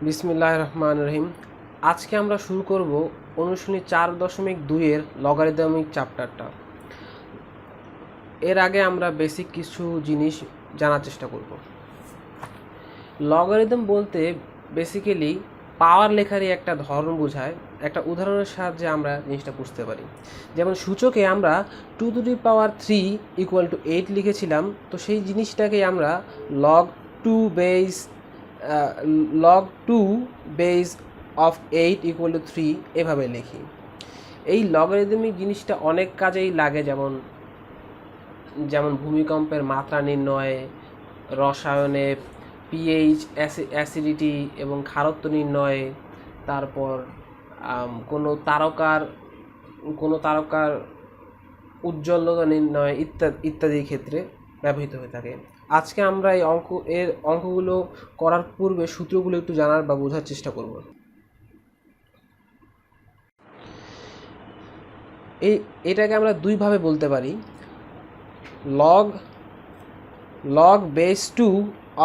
বিসমিল্লাহির রহমানির রহিম। আজকে আমরা শুরু করব অনুশীলনী 4.2-এর লগারিদমিক চ্যাপ্টারটা। এর আগে আমরা বেসিক কিছু জিনিস জানার চেষ্টা করব। লগারিদম বলতে বেসিক্যালি পাওয়ার লেখারই একটা ধরন বোঝায়। একটা উদাহরণের সাহায্যে আমরা জিনিসটা বুঝতে পারি। যেমন সূচকে আমরা 2⁻³ = 8 লিখেছিলাম, তো সেই জিনিসটাকেই আমরা log 2 বেস অফ 8 = 3 এভাবে লিখি। এই লগারিদমিক জিনিসটা অনেক কাজেই লাগে, যেমন ভূমিকম্পের মাত্রা নির্ণয়ে, রসায়নে, পিএইচ, অ্যাসিডিটি এবং ক্ষারত্ব নির্ণয়ে, তারপর কোনো তারকার উজ্জ্বলতা নির্ণয় ইত্যাদির ক্ষেত্রে ব্যবহৃত হয়ে থাকে। আজকে আমরা এই অঙ্কগুলো করার পূর্বে সূত্রগুলো একটু জানার বা বোঝার চেষ্টা করব। এটাকে আমরা দুইভাবে বলতে পারি, log বেস 2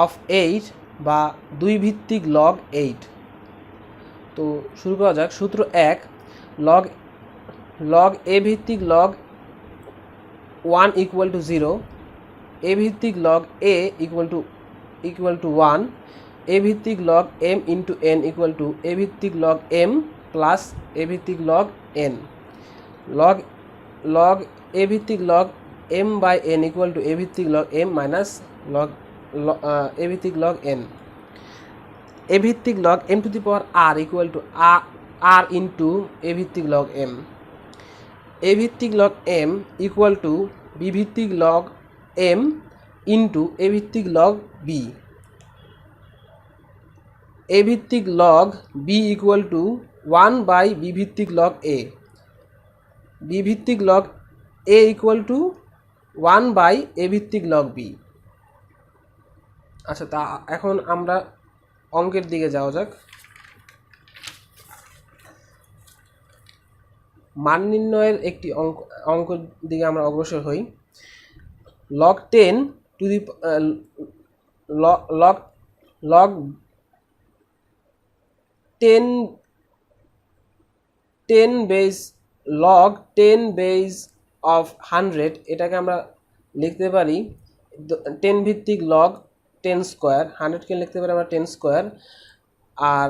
অফ 8 বা 2 ভিত্তিক log 8। তো শুরু করা যাক। সূত্র 1, log a ভিত্তিক log 1 = 0, a ভিত্তিক log a = 1, a ভিত্তিক log m into n = a ভিত্তিক log m প্লাস a ভিত্তিক log n, log a ভিত্তিক log m by n = a ভিত্তিক log m minus a ভিত্তিক log n, a ভিত্তিক log m to the power r = r into a ভিত্তিক log m, a ভিত্তিক log m = b ভিত্তিক log m into a ভিত্তিক log b, a ভিত্তিক log b = 1 by b ভিত্তিক log a, b ভিত্তিক log a = 1 by a ভিত্তিক log b। আচ্ছা, তা এখন আমরা অঙ্কের দিকে যাওয়া যাক। মান নির্ণয়ের একটি অঙ্কের দিকে আমরা অগ্রসর হই। log 10 to the log 10 base of 100, এটাকে আমরা লিখতে পারি 10 ভিত্তিক log 10 স্কোয়ার। 100কে লিখতে পারি আমরা 10 স্কোয়ার, আর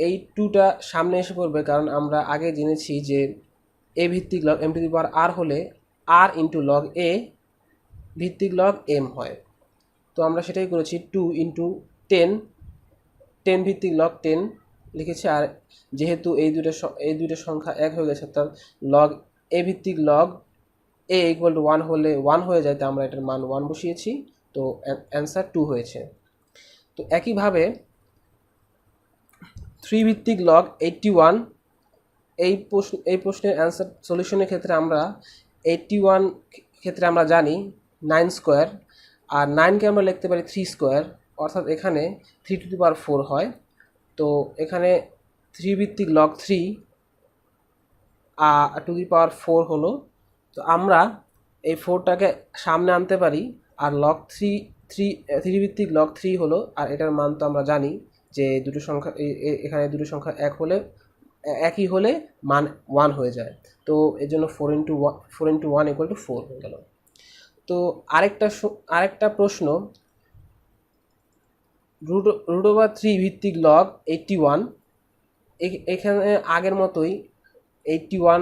এই 2টা সামনে এসে পড়বে, কারণ আমরা আগে জেনেছি যে a ভিত্তিক log m to the power r হলে r into log a ভিত্তিক log m হয়। তো আমরা সেটাই করেছি, 2 into 10 ভিত্তিক log 10 লিখেছি। আর যেহেতু এই দুটো সংখ্যা এক হয়ে গেছে, অর্থাৎ log a ভিত্তিক log a = 1 হলে 1 হয়ে যায়, তো আমরা এটার মান 1 বসিয়েছি, তো অ্যান্সার 2 হয়েছে। তো একইভাবে 3 ভিত্তিক log 81, এই প্রশ্নের অ্যান্সার সলিউশনের ক্ষেত্রে আমরা 81 ক্ষেত্রে আমরা জানি 9 স্কোয়ার, আর 9কে আমরা লিখতে পারি 3 স্কোয়ার, অর্থাৎ এখানে 3 to the power 4 হয়। তো এখানে 3 ভিত্তিক log 3 to the power 4 হলো। তো আমরা এই 4টাকে সামনে আনতে পারি, আর log 3 ভিত্তিক log 3 হলো, আর এটার মান তো আমরা জানি যে দুটো সংখ্যা এখানে দুটো সংখ্যা একই হলে মান 1 হয়ে যায়। তো এর জন্য 4 into 1 = 4 হয়ে গেল। তো আরেকটা প্রশ্ন, √3 ভিত্তিক log 81, এখানে আগের মতোই 81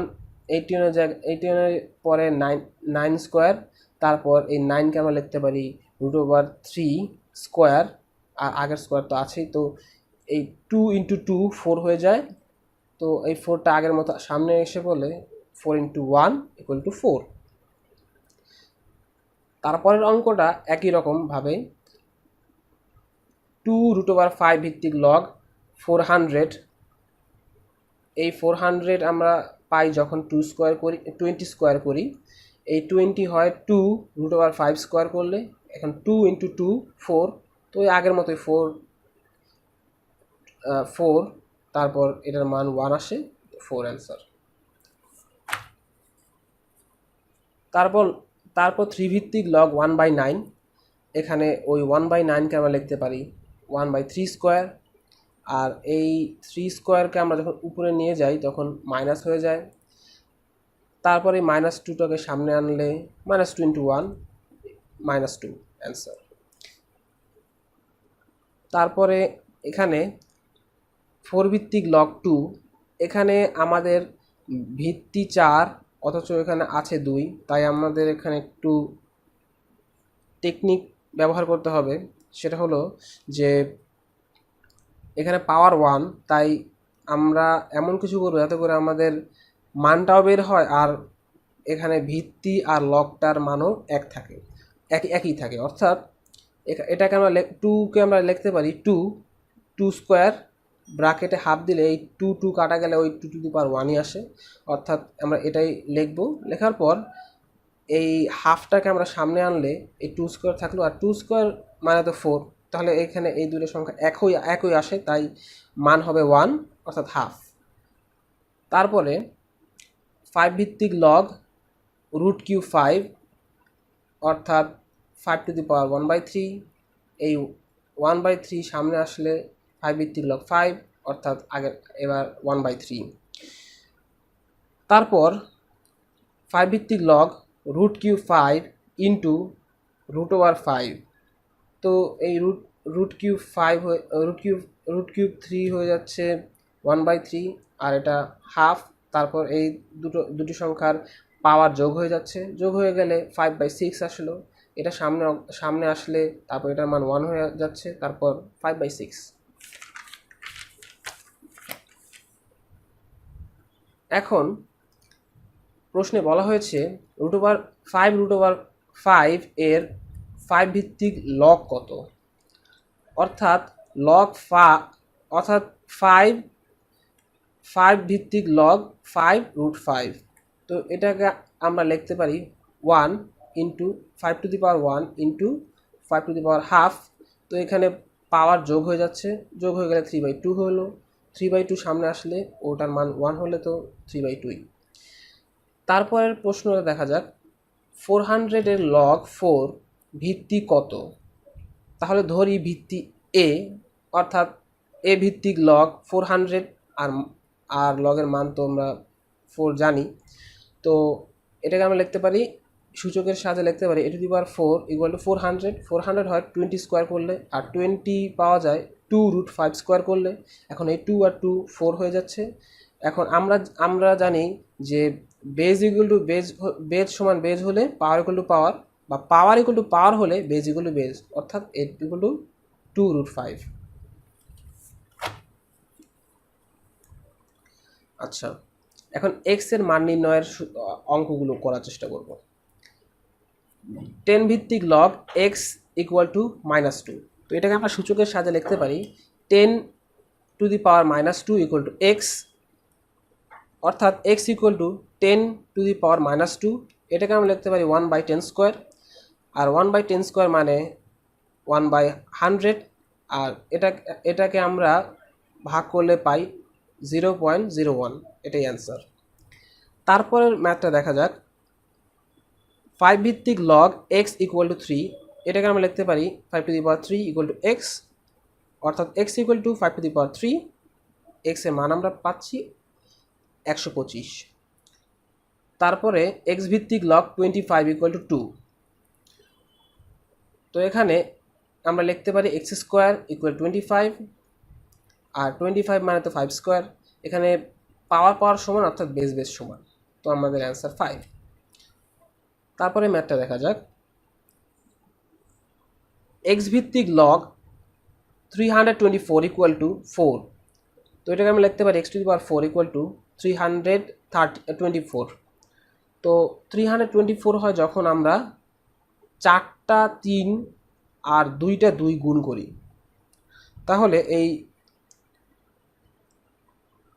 এর পরে 9 স্কোয়ার, তারপর এই 9কে আমরা লিখতে পারি √3 স্কোয়ার, আর আগের স্কোয়ার তো আছেই, তো এই 2 into 2 4 হয়ে যায়। তো এই 4টা আগের মতো সামনে এসে বলে 4 into 1 = 4। তারপরের অঙ্কটা একই রকমভাবে 2√5 ভিত্তিক log 400, এই 400 আমরা পাই যখন 20 স্কোয়ার করি। এই 20 হয় 2√5 স্কোয়ার করলে, এখন 2 into 2 4, তো ওই আগের মতোই 4, তারপর এটার মান 1 আসে, 4 অ্যান্সার। তারপর 3 ভিত্তিক log 1/9, এখানে ওই 1/9কে আমরা লিখতে পারি 1/3 স্কোয়ার, আর এই 3 স্কোয়ারকে আমরা যখন উপরে নিয়ে যাই তখন মাইনাস হয়ে যায়। তারপরে -2টাকে সামনে আনলে -2 × 1 -2 অ্যান্সার। তারপরে এখানে 4 ভিত্তিক লগ 2, এখানে আমাদের ভিত্তি 4 অথচ এখানে আছে 2, তাই আমাদের এখানে একটু টেকনিক ব্যবহার করতে হবে। সেটা হলো যে এখানে পাওয়ার 1, তাই আমরা এমন কিছু করবো যাতে করে আমাদের মানটাও বের হয় আর এখানে ভিত্তি আর লগটার মানও একই থাকে। অর্থাৎ এটাকে আমরা 2কে আমরা লিখতে পারি 2 স্কোয়ার ব্র্যাকেটে হাফ দিলে এই 2 কাটা গেলে ওই 2^1ই আসে। অর্থাৎ আমরা এটাই লিখবো। লেখার পর এই হাফটাকে আমরা সামনে আনলে এই 2 স্কোয়ার থাকলো, আর 2 স্কোয়ার মানে তো 4, তাহলে এখানে এই দুটো সংখ্যা একই আসে, তাই মান হবে 1 অর্থাৎ হাফ। তারপরে 5 ভিত্তিক লগ √3 অর্থাৎ 5^1/3, এই 1/3 সামনে আসলে 5 ভিত্তিক লগ 5 অর্থাৎ এবার 1/3। তারপর 5 ভিত্তিক লগ √5 ইন্টু √5, তো এই √3 হয়ে যাচ্ছে 1/3 আর এটা হাফ। তারপর এই দুটি সংখ্যার পাওয়ার যোগ হয়ে যাচ্ছে, যোগ হয়ে গেলে 5/6 আসলো। এটা সামনে আসলে তারপর এটার মান 1 হয়ে যাচ্ছে, তারপর 5/6। এখন প্রশ্নে বলা হয়েছে √5 এর 5 ভিত্তিক লগ কত, অর্থাৎ 5 ভিত্তিক লগ 5√5। তো এটাকে আমরা লিখতে পারি 1 × 5^1 × 5^½ তো এখানে পাওয়ার যোগ হয়ে যাচ্ছে, যোগ হয়ে গেলে 3/2 হলো। 3/2 সামনে আসলে ওটার মান 1 হলে তো 3/2। তারপরের প্রশ্নটা দেখা যাক 400 এর লগ 4 ভিত্তি কত। তাহলে ধরি ভিত্তি এ, অর্থাৎ এ ভিত্তিক লগ 400 আর লগের মান তো আমরা 4 জানি। তো এটাকে আমরা লিখতে পারি সূচকের সাথে লিখতে পারি a⁴ = 400। 400 হয় 20 স্কোয়ার করলে, আর 20 পাওয়া যায় 2√5 স্কোয়ার করলে। এখন এই 2 আর 2 4 হয়ে যাচ্ছে। এখন আমরা জানি যে বেজ সমান বেজ হলে পাওয়ার ইকুয়াল টু পাওয়ার, বা পাওয়ার ইকুয়াল টু পাওয়ার হলে বেজ ইকুয়াল টু বেজ, অর্থাৎ a = 2√5। আচ্ছা, এখন x এর মান নির্ণয়ের অঙ্কগুলো করার চেষ্টা করব। 10 ভিত্তিক লগ x = -2, তো এটাকে আমরা সূচকের সাথে লিখতে পারি 10⁻² = x, অর্থাৎ x = 10⁻²। এটাকে আমরা লিখতে পারি 1/10², আর 1/10² মানে 1/100, আর এটাকে আমরা ভাগ করলে পাই 0.01, এটাই অ্যান্সার। তারপরের ম্যাথটা দেখা যাক 5 ভিত্তিক লগ x = 3, এটাকে আমরা লিখতে পারি 5³ = x, অর্থাৎ x = 5³, x এর মান আমরা পাচ্ছি 125। তারপরে x ভিত্তিক লগ 25 = 2, তো এখানে আমরা লিখতে পারি x² = 25, আর 25 মানে তো 5 স্কোয়ার। এখানে পাওয়ার সমান, অর্থাৎ বেজ সমান, তো আমাদের অ্যান্সার 5। তারপরে ম্যাথটা দেখা যাক x ভিত্তিক লগ 324 = 4, তো এটাকে আমি লিখতে পারি x⁴ = 324। তো 324 হয় যখন আমরা 4টা 3 আর 2টা 2 গুণ করি, তাহলে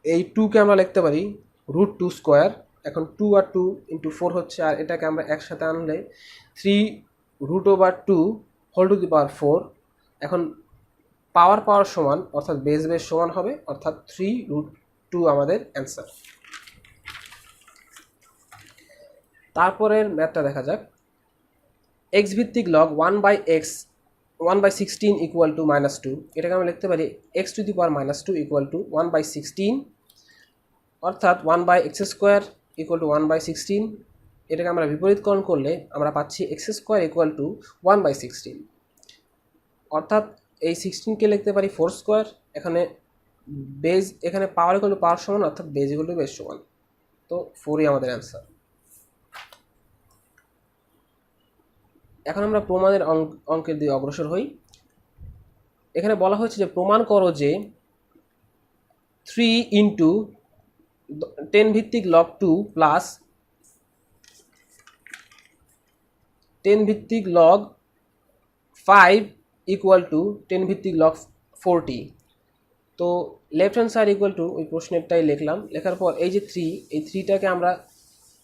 এই 2কে আমরা লিখতে পারি √2²। এখন 2 আর 2 × 4 হচ্ছে, আর এটাকে আমরা একসাথে আনলে 3√2⁴। এখন পাওয়ার সমান, অর্থাৎ বেজ সমান হবে, অর্থাৎ 3√2 আমাদের অ্যান্সার। তারপরের ম্যাথটা দেখা যাক x ভিত্তিক লগ 1/x 1/16 ইকুয়াল টু -2, এটাকে আমরা লিখতে পারি x⁻² ইকুয়াল টু 1/16, অর্থাৎ 1/x² ইকুয়াল টু 1/16। এটাকে আমরা বিপরীতকরণ করলে আমরা পাচ্ছি x² ইকুয়াল টু 1/16, অর্থাৎ এই 16কে লিখতে পারি 4²। এখানে বেজ, এখানে পাওয়ার ইকুয়াল টু পাওয়ার সমান, অর্থাৎ বেজ ইকুয়াল টু বেজ সমান। তো 4ই আমাদের অ্যান্সার। এখন আমরা প্রমাণের অঙ্কের দিকে অগ্রসর হই। এখানে বলা হয়েছে যে প্রমাণ করো যে 3 ইন্টু 10 ভিত্তিক লগ 2 প্লাস 10 ভিত্তিক লগ 5 ইকুয়াল টু 10 ভিত্তিক লগ 40। তো left hand side equal to ওই প্রশ্নেরটাই লিখলাম। লেখার পর এই যে 3, এই 3টাকে আমরা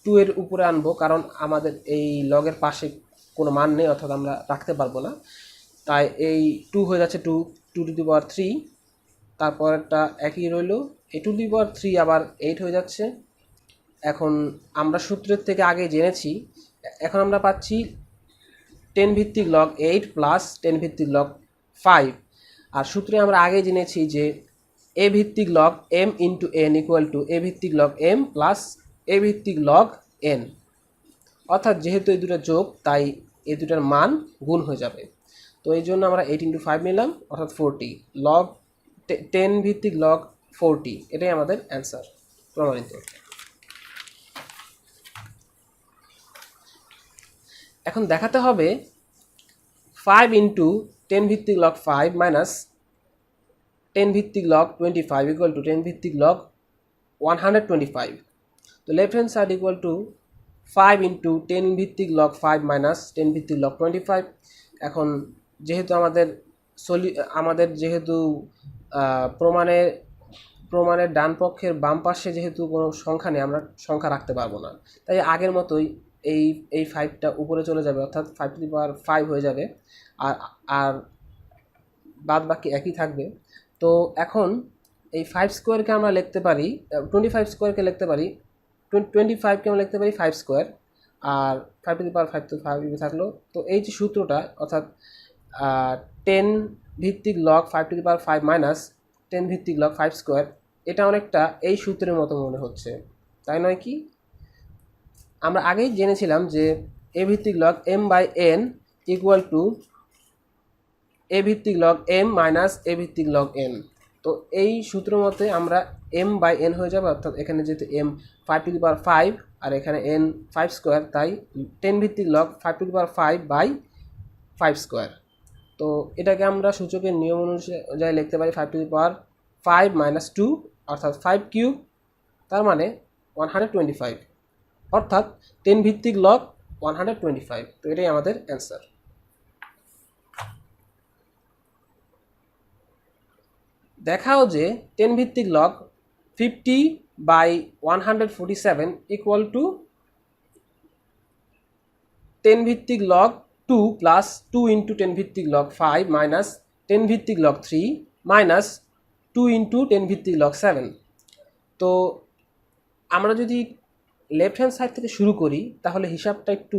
2 এর উপরে আনবো, কারণ আমাদের এই লগের পাশে কোনো মান নেই, অর্থাৎ আমরা রাখতে পারবো না। তাই এই 2 হয়ে যাচ্ছে 2 টু দি পাওয়ার 3, তারপরটা একই রইল, এই 2 টু দি পাওয়ার 3 আবার 8 হয়ে যাচ্ছে। এখন আমরা সূত্রের থেকে আগে জেনেছি, এখন আমরা পাচ্ছি 10 ভিত্তিক লগ 8 প্লাস 10 ভিত্তিক লগ 5। আর সূত্রে আমরা আগে জেনেছি যে এ ভিত্তিক log m into n equal to a ভিত্তিক লগ m প্লাস এ ভিত্তিক লগ n, অর্থাৎ যেহেতু এই দুটো যোগ তাই এই দুটার মান গুণ হয়ে যাবে। তো এই জন্য আমরা 8 ইন্টু 5 নিলাম, অর্থাৎ 40 লগ 10 ভিত্তিক লগ 40, এটাই আমাদের অ্যান্সার প্রমাণিত। এখন দেখাতে হবে 5 ইন্টু 10 ভিত্তিক লগ 5 মাইনাস 10 ভিত্তিক লগ 25 ইকুয়াল টু 10 ভিত্তিক লগ 125। তো left hand side equal to 5 into 10 ভিত্তিক লগ 5 মাইনাস 10 ভিত্তিক লগ 25। এখন যেহেতু আমাদের যেহেতু প্রমাণের ডান পক্ষের বাম পাশে যেহেতু কোনো সংখ্যা নেই, আমরা সংখ্যা রাখতে পারবো না, তাই আগের মতোই এই 5টা উপরে চলে যাবে, অর্থাৎ 5 টু দি পাওয়ার 5 হয়ে যাবে, আর বাদ বাকি একই থাকবে। তো এখন এই 5² আমরা লিখতে পারি, 25² লিখতে পারি, 25কে আমরা লিখতে পারি 5², আর 5 টু দি পাওয়ার 5 তো 5 থাকলো। তো এই যে সূত্রটা, অর্থাৎ 10 ভিত্তিক log 5 two the power 5 minus 10 ভিত্তিক লগ 5², এটা অনেকটা এই সূত্রের মতো মনে হচ্ছে, তাই নয় কি? আমরা আগেই জেনেছিলাম যে এ ভিত্তিক log m/n equal to a ভিত্তিক লগ m মাইনাস এ ভিত্তিক লগ n। তো এই সূত্র মতে আমরা m/n হয়ে যাবে, অর্থাৎ এখানে যেহেতু m 5 টু দি পাওয়ার 5 আর এখানে n 5², তাই 10 ভিত্তিক লগ 5 টু দি পাওয়ার 5/5²। তো এটাকে আমরা সূচকের নিয়ম অনুযায়ী লিখতে পারি 5 টু দি পাওয়ার 5 মাইনাস 2, অর্থাৎ 5³ তার মানে 125, অর্থাৎ 10 ভিত্তিক লগ 125। তো এটাই আমাদের অ্যান্সার। দেখাও যে 10 ভিত্তিক লগ 50/147 ইকুয়াল টু 10 ভিত্তিক লগ 2 প্লাস 2 ইন্টু 10 ভিত্তিক লগ 5 মাইনাস 10 ভিত্তিক লগ 3 মাইনাস 2 ইন্টু 10 ভিত্তিক লগ 7। তো আমরা যদি লেফট হ্যান্ড সাইড থেকে শুরু করি তাহলে হিসাবটা একটু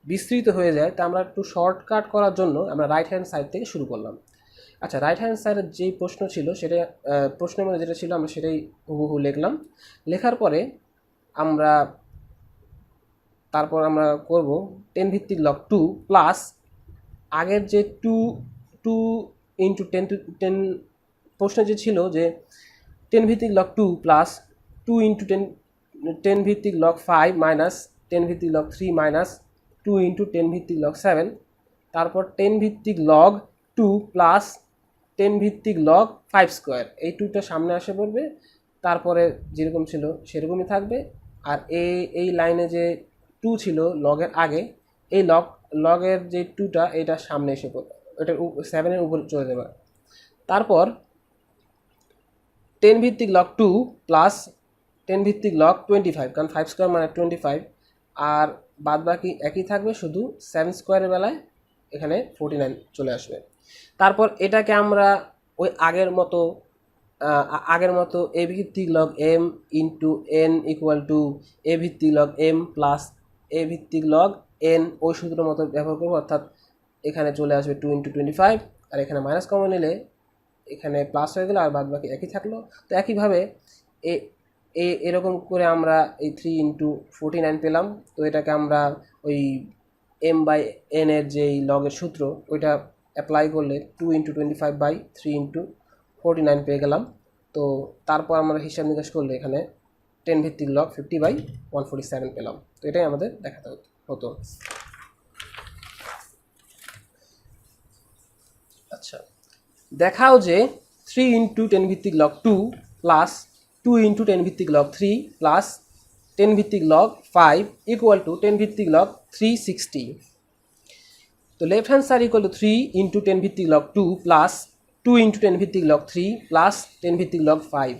বিস্তৃত হয়ে যায়, তা আমরা একটু শর্টকাট করার জন্য আমরা রাইট হ্যান্ড সাইড থেকে শুরু করলাম। আচ্ছা, রাইট হ্যান্ড সাইডের যেই প্রশ্ন ছিল সেটা প্রশ্নের মধ্যে যেটা ছিল আমরা সেটাই হুবহু লিখলাম। লেখার পরে তারপর আমরা করব 10 ভিত্তিক লগ 2 প্লাস আগের যে 2 ইন্টু 10 প্রশ্নে যে ছিল যে 10 ভিত্তিক লগ 2 প্লাস 2 ইন্টু 10 ভিত্তিক লগ 5 মাইনাস 10 ভিত্তিক লগ 3 মাইনাস 2 ইন্টু 10 ভিত্তিক লগ 7। তারপর 10 ভিত্তিক লগ 2 প্লাস 10 ভিত্তিক লগ 5², এই 2টা সামনে আসে পড়বে, তারপরে যেরকম ছিল সেরকমই থাকবে। আর এই লাইনে যে 2 ছিল লগের আগে, এই লগের যে 2টা এটা সামনে এসে পড়বে, ওটার 7-এর উপর চলে যাবে। তারপর 10 ভিত্তিক লগ 2 প্লাস 10 ভিত্তিক লগ 25, কারণ 5² মানে 25, আর বাদ বাকি একই থাকবে, শুধু 7² বেলায় এখানে 49 চলে আসবে। তারপর এটাকে আমরা ওই আগের মতো এ ভিত্তিক log m into n equal to a ভিত্তিক লগ m প্লাস এ ভিত্তিক লগ n ওই সূত্রের মতো ব্যবহার করবো, অর্থাৎ এখানে চলে আসবে 2 × 25, আর এখানে মাইনাস কমন নিলে এখানে প্লাস হয়ে গেল, আর বাদ বাকি একই থাকলো। তো একইভাবে এরকম করে আমরা এই 3 × 49 পেলাম। তো এটাকে আমরা ওই m/n এর যেই লগের সূত্র ওইটা অ্যাপ্লাই করলে 2 × 25/3 × 49 পেয়ে গেলাম। তো তারপর আমরা হিসাব নিকাশ করলে এখানে 10 ভিত্তিক লগ 50/147 পেলাম। তো এটাই আমাদের দেখাতে হতো। আচ্ছা, দেখাও যে 3 × 10 ভিত্তিক লগ 2 প্লাস 2 × 10 ভিত্তিক লগ 3 প্লাস 10 ভিত্তিক লগ 5 ইকুয়াল টু 10 ভিত্তিক লগ 360। তো left hand side equal to 3 × 10 ভিত্তিক লগ 2 প্লাস 2 × 10 ভিত্তিক লগ 3 প্লাস 10 ভিত্তিক লগ 5।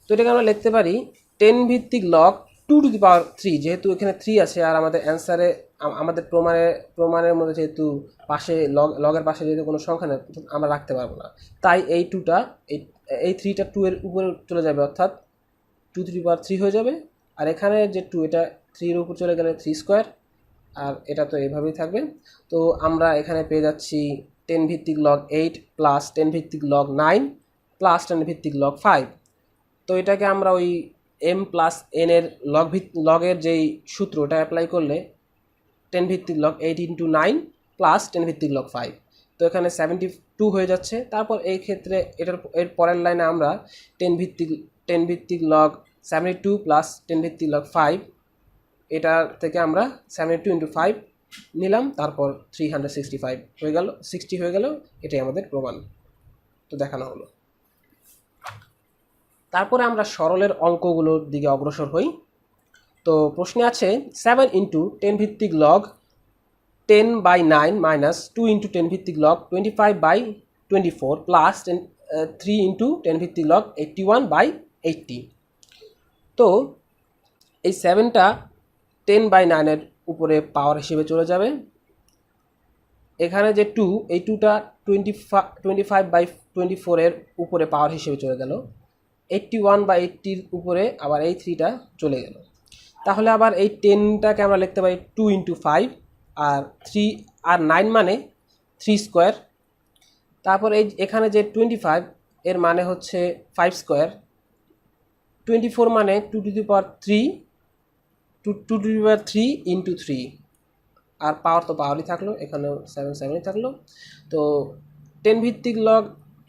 তো এটাকে আমরা লিখতে পারি 10 ভিত্তিক লগ 2⁻3, যেহেতু এখানে 3 আছে আর আমাদের অ্যান্সারে আমাদের প্রমাণের মধ্যে যেহেতু পাশে লগের পাশে যেহেতু কোনো সংখ্যা নেই আমরা রাখতে পারবো না, তাই এই 2টা এই 3টা 2 এর উপরে চলে যাবে, অর্থাৎ 2⁻3 হয়ে যাবে। আর এখানে যে 2 এটা 3 এর উপর চলে গেলে 3², আর এটা তো এইভাবেই থাকবে। তো আমরা এখানে পেয়ে যাচ্ছি 10 ভিত্তিক লগ 8 প্লাস 10 ভিত্তিক লগ 9 প্লাস 10 ভিত্তিক লগ 5। তো এটাকে আমরা ওই m+n এর লগের যেই সূত্র ওটা অ্যাপ্লাই করলে 10 ভিত্তিক লগ 8 × 9 প্লাস 10 ভিত্তিক লগ 5। তো এখানে 72 হয়ে যাচ্ছে। তারপর এই ক্ষেত্রে এর পরের লাইনে আমরা 10 ভিত্তিক লগ 72 প্লাস 10 ভিত্তিক লগ 5, এটা থেকে আমরা 72 × 5 নিলাম, তারপর 365 হয়ে গেল, 60 হয়ে গেল। এটাই আমাদের প্রমাণ, তো দেখানো হলো। তারপরে আমরা সরলের অঙ্কগুলোর দিকে অগ্রসর হই। তো প্রশ্নে আছে 7 × 10 ভিত্তিক লগ 10/9 মাইনাস 2 × 10 ভিত্তিক লগ 25/24 প্লাস 3 × 10 ভিত্তিক লগ 81/80। তো এই 7টা 10/9 উপরে পাওয়ার হিসেবে চলে যাবে। এখানে যে 2, এই 2টা 25/24 উপরে পাওয়ার হিসেবে চলে গেল। 81/80 উপরে আবার এই 3টা চলে গেল। তাহলে আবার এই 10টাকে আমরা লিখতে পারি 2 × 5, আর 3 আর 9 মানে 3²। তারপর এখানে যে 25 এর মানে হচ্ছে 5², 24 মানে 2⁻3 × 3, আর পাওয়ার তো পাওয়ারই থাকলো, এখানেও 7 থাকলো। তো 10 ভিত্তিক লগ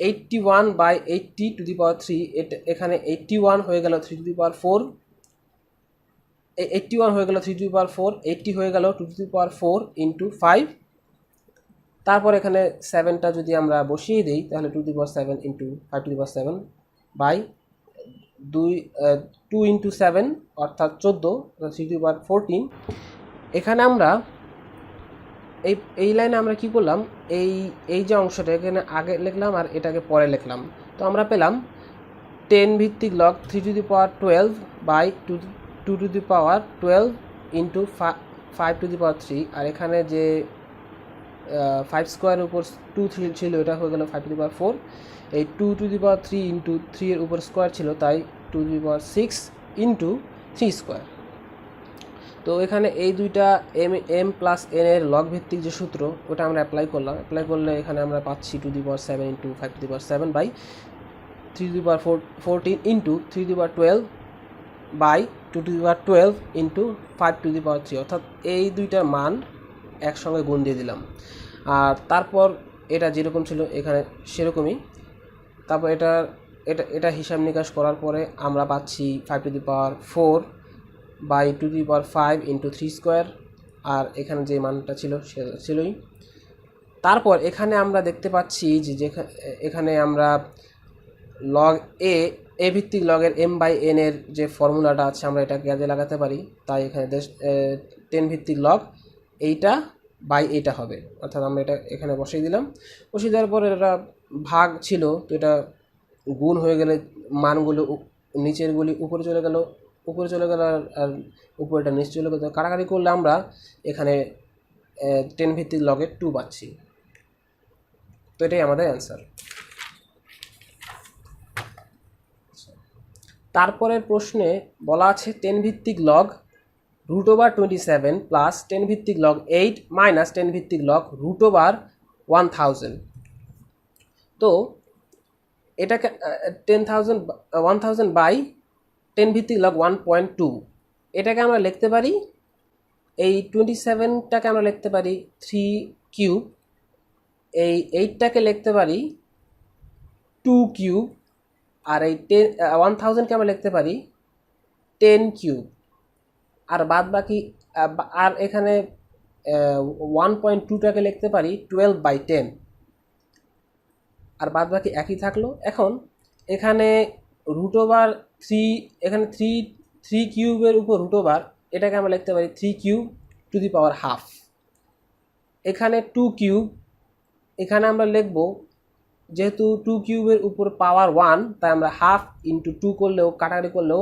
81/80⁻3, এখানে 81 হয়ে গেল 3⁻4, 81 হয়ে গেল 3⁻4, 80 হয়ে গেল 2⁻4 × 5। তারপর এখানে 7টা যদি আমরা বসিয়ে দিই তাহলে 2⁻7 × 5⁻7 বাই 2 × 7 অর্থাৎ 14, 3⁻14। এখানে আমরা এই লাইনে আমরা কি করলাম, এই যে অংশটা এখানে আগে লিখলাম আর এটাকে পরে লিখলাম। তো আমরা পেলাম 10 ভিত্তিক লগ 3⁻12 বাই 2⁻12 × 5⁻3, আর এখানে যে 5² উপর 2 ছিল এটা হয়ে গেল 5⁻4। এই 2⁻3 × 3 এর উপর স্কোয়ার ছিল, তাই 2⁻6 × 3²। তো এখানে এই দুইটা m+n এর লগ ভিত্তিক যে সূত্র ওটা আমরা অ্যাপ্লাই করলে এখানে আমরা পাচ্ছি 2⁻7 × 5⁻7 বাই 3⁻14 × 3⁻12 বাই 2⁻12 × 5⁻3, অর্থাৎ এই দুইটার মান একসঙ্গে গুণ দিয়ে দিলাম। আর তারপর এটা যেরকম ছিল এখানে সেরকমই। তারপর এটা হিসাব নিকাশ করার পরে আমরা পাচ্ছি 5⁻4 বাই 2⁻5 × 3², আর এখানে যে মানটা ছিল সেটা ছিলই। তারপর এখানে আমরা দেখতে পাচ্ছি যে এখানে আমরা লগ এ ভিত্তিক লগের m/n এর যে ফর্মুলাটা আছে আমরা এটা কাজে লাগাতে পারি, তাই এখানে 10 ভিত্তিক লগ এইটা বাই এইটা হবে, অর্থাৎ আমরা এটা এখানে বসিয়ে দিলাম। বসিয়ে দেওয়ার পর এটা ভাগ ছিল, তো এটা গুণ হয়ে গেলে মানগুলো নিচেরগুলি উপরে চলে গেল, আর উপরেটা নিচে চলে গেল। কাটাকাটি করলে আমরা এখানে 10 ভিত্তিক লগের 2 পাচ্ছি। তো এটাই আমাদের অ্যান্সার। তারপরের প্রশ্নে বলা আছে 10 ভিত্তিক লগ √27 প্লাস 10 ভিত্তিক লগ 8 মাইনাস 10 ভিত্তিক লগ √1000। তো এটাকে 10,000 বাই 10 ভিত্তিক লগ 1.2, এটাকে আমরা লিখতে পারি, এই 27টাকে আমরা লিখতে পারি 3 কিউব, এই 8টাকে লিখতে পারি 2 কিউব, আর এই 1000কে আমরা লিখতে পারি 10 কিউব, আর বাদ বাকি আর এখানে 1.2টাকে লিখতে পারি 12/10, আর বাদ বাকি একই থাকলো। এখন এখানে √3, এখানে 3 কিউবের উপর √, এটাকে আমরা লিখতে পারি 3 cube to the power half. এখানে 2 কিউব, এখানে আমরা লিখব, যেহেতু 2 কিউবের উপর পাওয়ার 1, তাই আমরা হাফ ইন্টু 2 করলেও কাটাকাটি করলেও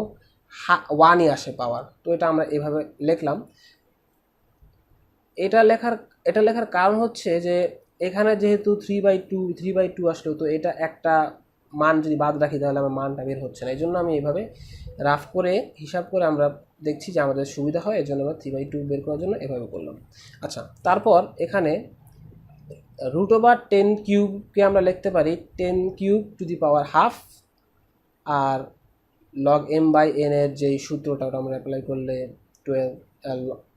1ই আসে পাওয়ার। তো এটা আমরা এভাবে লিখলাম। এটা লেখার কারণ হচ্ছে যে এখানে যেহেতু 3/2 আসলো, তো এটা একটা মান যদি বাদ রাখি তাহলে আমার মানটা বের হচ্ছে না। এই জন্য আমি এইভাবে রাফ করে হিসাব করে আমরা দেখছি যে আমাদের সুবিধা হয়, এর জন্য আমরা 3/2 বের করার জন্য এভাবে করলাম। আচ্ছা, তারপর এখানে √10 কিউবকে আমরা লিখতে পারি 10 cube to the power half, আর লগ m/n এর যেই সূত্রটা ওটা আমরা অ্যাপ্লাই করলে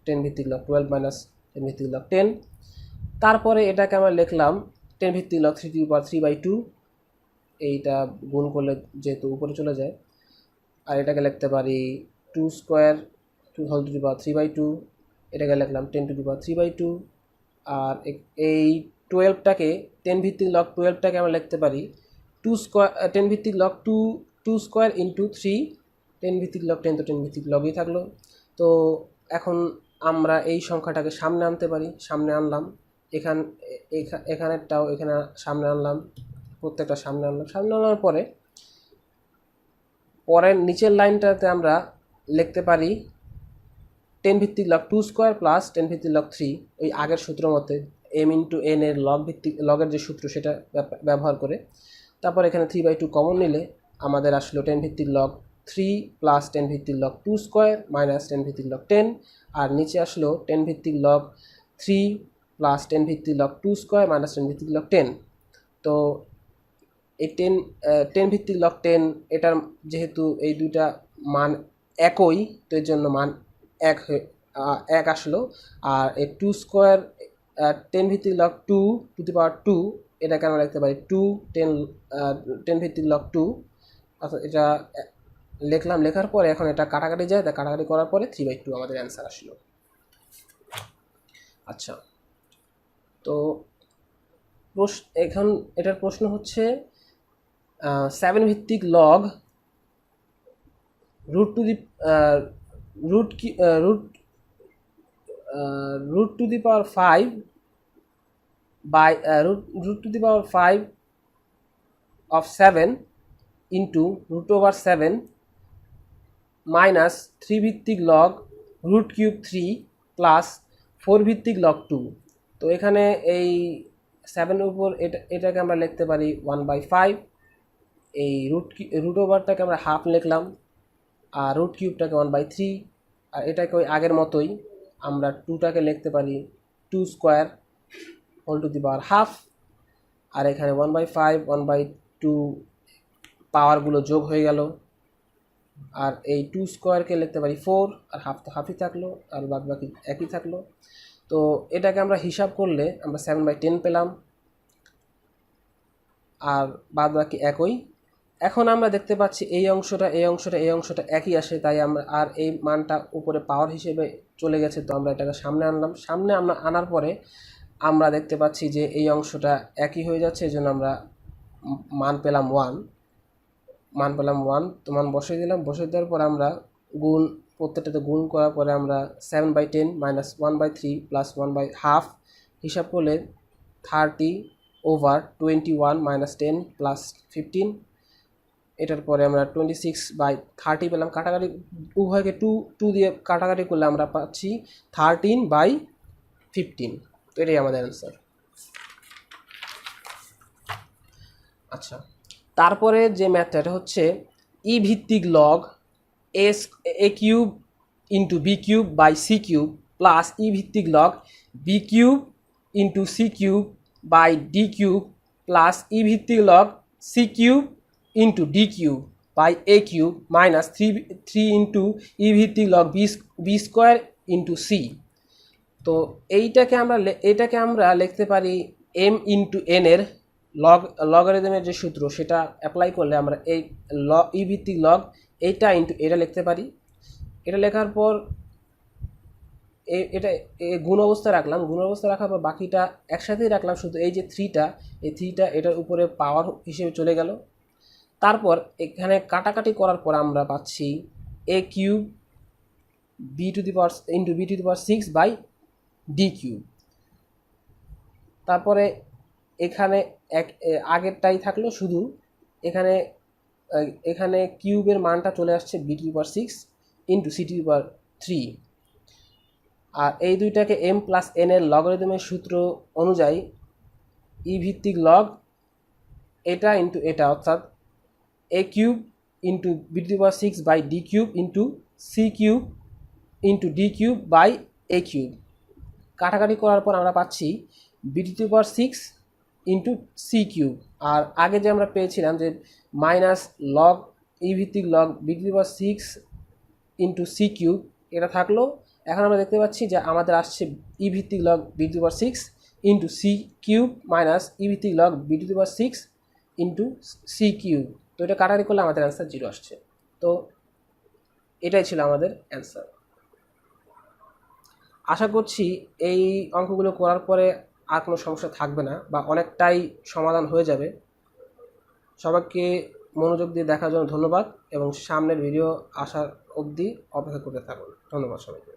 10 ভিত্তিক লগ 12 মাইনাস 10 ভিত্তিক লগ 10। তারপরে এটাকে আমরা লিখলাম 10 ভিত্তিক লগ 3/2, এইটা গুণ করলে যেহেতু উপরে চলে যায়, আর এটাকে লিখতে পারি 2 স্কোয়ার 2/3/2, এটাকে লিখলাম 10 টু দি পাওয়ার 3/2, আর এই 12টাকে 10 ভিত্তিক লগ 12টাকে আমরা লিখতে পারি 2 স্কোয়ার 10 ভিত্তিক লগ 2 স্কোয়ার ইন্টু 3, 10 ভিত্তিক লগ 10, তো 10 ভিত্তিক লগই থাকলো। তো এখন আমরা এই সংখ্যাটাকে সামনে আনতে পারি, সামনে আনলাম, এখানেরটাও এখানে সামনে আনলাম, প্রত্যেকটা সামনে আনার পরের নিচের লাইনটাতে আমরা লিখতে পারি 10 ভিত্তিক লগ 2 স্কোয়ার প্লাস 10 ভিত্তিক লগ 3, ওই আগের সূত্র মতে m/n এর লগের যে সূত্র সেটা ব্যবহার করে। তারপর এখানে 3/2 কমন নিলে আমাদের আসলো 10 ভিত্তিক লগ 3 প্লাস 10 ভিত্তিক লগ 2 স্কোয়ার মাইনাস 10 ভিত্তিক লগ 10, আর নিচে আসলো 10 ভিত্তিক লগ 3 প্লাস 10 ভিত্তিক লগ 2 স্কোয়ার মাইনাস 10 ভিত্তিক লগ 10। তো এই 10 ভিত্তিক লগ 10, এটার যেহেতু এই দুইটা মান একই, তো এর জন্য মান এক আসলো। আর এই 2 স্কোয়ার 10 ভিত্তিক লগ 2 টু দি পাওয়ার 2, এটাকে আমরা লিখতে পারি 10 ভিত্তিক লগ 2, অর্থাৎ এটা লিখলাম। লেখার পরে এখন এটা কাটাকাটি যায়, তাই কাটাকাটি করার পরে 3/2 আমাদের অ্যান্সার আসলো। আচ্ছা, তো এখন এটার প্রশ্ন হচ্ছে 7 ভিত্তিক log √5 by √5 of 7 into √7 minus 3 ভিত্তিক লগ √3 প্লাস 4 ভিত্তিক লগ 2। তো এখানে এই 7-এর উপর এটাকে আমরা লিখতে পারি 1/5, এই √ওভারটাকে আমরা হাফ লিখলাম, আর √3টাকে 1/3, আর এটাকে ওই আগের মতোই আমরা 2টাকে লিখতে পারি 2 square whole to the power half, আর এখানে 1/5 1/2 পাওয়ারগুলো যোগ হয়ে গেল, আর এই 2 স্কোয়ারকে লিখতে পারি 4, আর হাফ তো হাফই থাকলো, আর বাদ বাকি একই থাকলো। তো এটাকে আমরা হিসাব করলে আমরা 7/10 পেলাম, আর বাদ বাকি একই। এখন আমরা দেখতে পাচ্ছি এই অংশটা একই আসে, তাই আমরা আর এই মানটা উপরে পাওয়ার হিসেবে চলে গেছে, তো আমরা এটাকে সামনে আনলাম। সামনে আমরা আনার পরে আমরা দেখতে পাচ্ছি যে এই অংশটা একই হয়ে যাচ্ছে, এই জন্য আমরা মান পেলাম 1। তো মান বসিয়ে দিলাম। বসিয়ে দেওয়ার পর আমরা প্রত্যেকটাতে গুণ করার পরে আমরা 7/10 মাইনাস 1/3 প্লাস 1/2 হিসাব করলে 30/21 মাইনাস 10 প্লাস 15, এটার পরে আমরা 26/30 পেলাম। কাটাকাটি উভয়কে 2 দিয়ে কাটাকাটি করলে আমরা পাচ্ছি 13/15। তো এটাই আমাদের অ্যান্সার। আচ্ছা, তারপরে যে ম্যাথটা, এটা হচ্ছে ই ভিত্তিক log a cube into b cube by c cube plus e ভিত্তিক log b cube into c cube by d cube plus e ভিত্তিক log c cube into d cube by a cube minus three into e ভিত্তিক log b square into c. তো এটাকে আমরা লিখতে পারি M into N এর লগারিদমের যে সূত্র সেটা অ্যাপ্লাই করলে আমরা এই ই ভিত্তিক লগ এইটা ইন্টু এটা লিখতে পারি। এটা লেখার পর এটা গুণ অবস্থায় রাখলাম, গুণ অবস্থায় রাখার পর বাকিটা একসাথেই রাখলাম, শুধু এই যে থ্রিটা এটার উপরে পাওয়ার হিসেবে চলে গেল। তারপর এখানে কাটাকাটি করার পর আমরা পাচ্ছি a cube b to the power into b to the power 6 by d cube. তারপরে এখানে আগেরটাই থাকলো, শুধু এখানে কিউবের মানটা চলে আসছে b to the power 6 into c to the power 3। আর এই দুইটাকে এম প্লাস এন এর লগারিদমের সূত্র অনুযায়ী ই ভিত্তিক লগ এটা ইন্টু এটা, অর্থাৎ a cube into b to the power 6 by d cube into c cube into d cube by a cube. কাটাকাটি করার পর আমরা পাচ্ছি b to the power 6 into c cube. আর আগে যে আমরা পেয়েছিলাম যে মাইনাস লগ ই ভিত্তিক log b to the power 6 into c cube, এটা থাকলো। এখন আমরা দেখতে পাচ্ছি যে আমাদের আসছে ই ভিত্তিক log b to the power 6 into c cube minus e ভিত্তিক log b to the power 6 into c cube. তো এটা কাটাকাটি করলে আমাদের অ্যান্সার 0 আসছে। তো এটাই ছিল আমাদের অ্যান্সার। আশা করছি এই অঙ্কগুলো করার পরে আর কোনো সমস্যা থাকবে না বা অনেকটাই সমাধান হয়ে যাবে। সবাইকে মনোযোগ দিয়ে দেখার জন্য ধন্যবাদ এবং সামনের ভিডিও আসার অবধি অপেক্ষা করতে থাকুন। ধন্যবাদ সবাইকে।